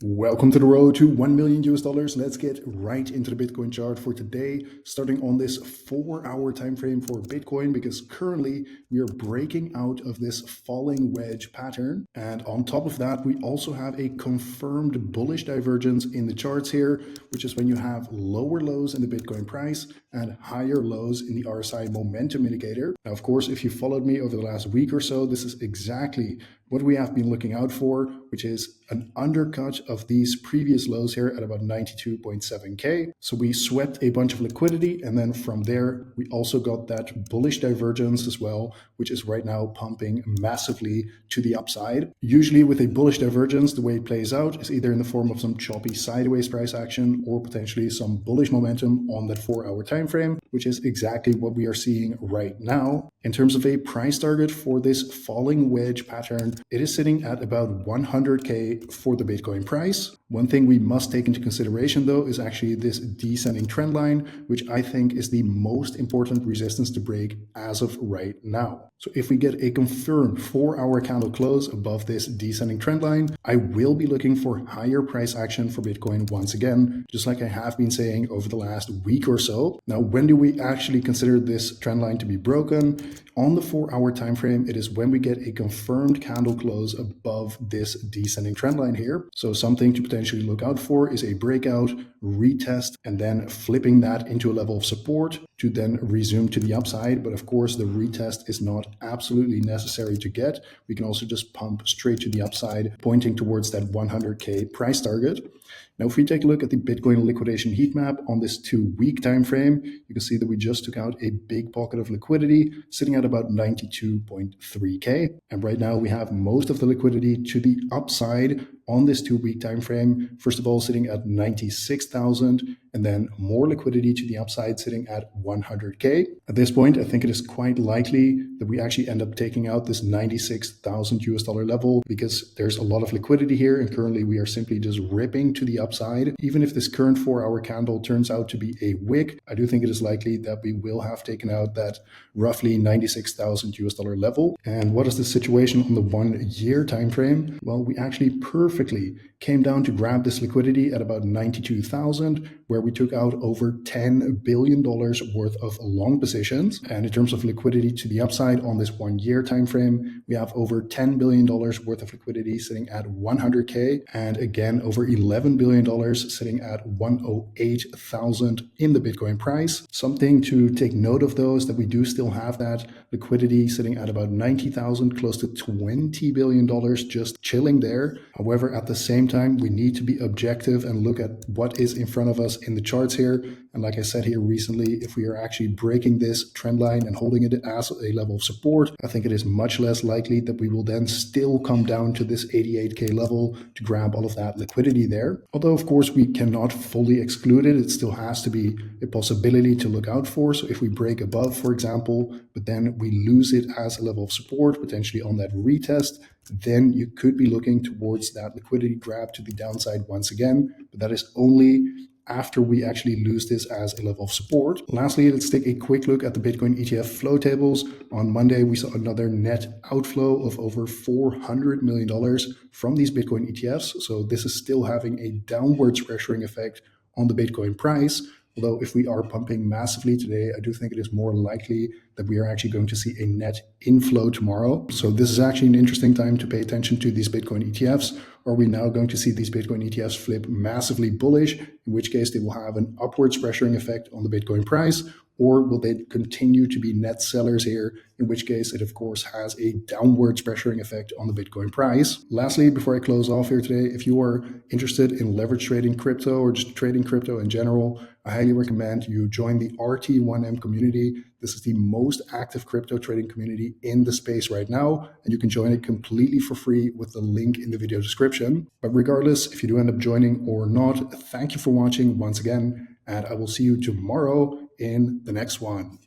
Welcome to the road to 1 million US dollars. Let's get right into the Bitcoin chart for today, starting on this 4-hour time frame for Bitcoin, because currently we are breaking out of this falling wedge pattern. And on top of that, we also have a confirmed bullish divergence in the charts here, which is when you have lower lows in the Bitcoin price and higher lows in the RSI momentum indicator. Now, of course, if you followed me over the last week or so, this is exactly what we have been looking out for, which is an undercut of these previous lows here at about 92.7K. So we swept a bunch of liquidity, and then from there, we also got that bullish divergence as well, which is right now pumping massively to the upside. Usually with a bullish divergence, the way it plays out is either in the form of some choppy sideways price action or potentially some bullish momentum on that 4-hour time frame, which is exactly what we are seeing right now. In terms of a price target for this falling wedge pattern, it is sitting at about 100K for the Bitcoin price. One thing we must take into consideration, though, is actually this descending trend line, which I think is the most important resistance to break as of right now. So if we get a confirmed 4-hour candle close above this descending trend line, I will be looking for higher price action for Bitcoin once again, just like I have been saying over the last week or so. Now, when do we actually consider this trend line to be broken? On the 4-hour time frame, it is when we get a confirmed candle close above this descending trend line here. So something to potentially look out for is a breakout, retest, and then flipping that into a level of support to then resume to the upside. But of course, the retest is not absolutely necessary to get. We can also just pump straight to the upside, pointing towards that 100K price target. Now, if we take a look at the Bitcoin liquidation heat map on this 2-week time frame, you can see that we just took out a big pocket of liquidity sitting at about 92.3K. And right now we have most of the liquidity to the upside on this 2-week time frame. First of all, sitting at 96,000, and then more liquidity to the upside sitting at 100K. At this point, I think it is quite likely that we actually end up taking out this 96,000 US dollar level, because there's a lot of liquidity here, and currently we are simply just ripping to the upside. Even if this current 4-hour candle turns out to be a wick, I do think it is likely that we will have taken out that roughly 96,000 US dollar level. And what is the situation on the 1-year time frame? Well, we actually perfectly came down to grab this liquidity at about 92,000, where we took out over $10 billion worth of long positions. And in terms of liquidity to the upside on this 1-year time frame, we have over $10 billion worth of liquidity sitting at 100K, and again over $11 billion sitting at 108,000 in the Bitcoin price. Something to take note of, though, is that we do still have that liquidity sitting at about 90,000, close to $20 billion just chilling there. However, at the same time, we need to be objective and look at what is in front of us in the charts here. And like I said here recently, if we are actually breaking this trend line and holding it as a level of support, I think it is much less likely that we will then still come down to this 88K level to grab all of that liquidity there. Although, of course, we cannot fully exclude it. It still has to be a possibility to look out for. So if we break above, for example, but then we lose it as a level of support, potentially on that retest, then you could be looking towards that liquidity grab to the downside once again. But that is only after we actually lose this as a level of support. Lastly, let's take a quick look at the Bitcoin ETF flow tables. On Monday, we saw another net outflow of over $400 million from these Bitcoin ETFs. So this is still having a downwards pressuring effect on the Bitcoin price. Although if we are pumping massively today, I do think it is more likely that we are actually going to see a net inflow tomorrow. So this is actually an interesting time to pay attention to these Bitcoin ETFs. Are we now going to see these Bitcoin ETFs flip massively bullish, in which case they will have an upwards pressuring effect on the Bitcoin price? Or will they continue to be net sellers here, in which case it, of course, has a downwards pressuring effect on the Bitcoin price? Lastly, before I close off here today, if you are interested in leverage trading crypto or just trading crypto in general, I highly recommend you join the RT1M community. This is the most active crypto trading community in the space right now, and you can join it completely for free with the link in the video description. But regardless, if you do end up joining or not, thank you for watching once again, and I will see you tomorrow in the next one.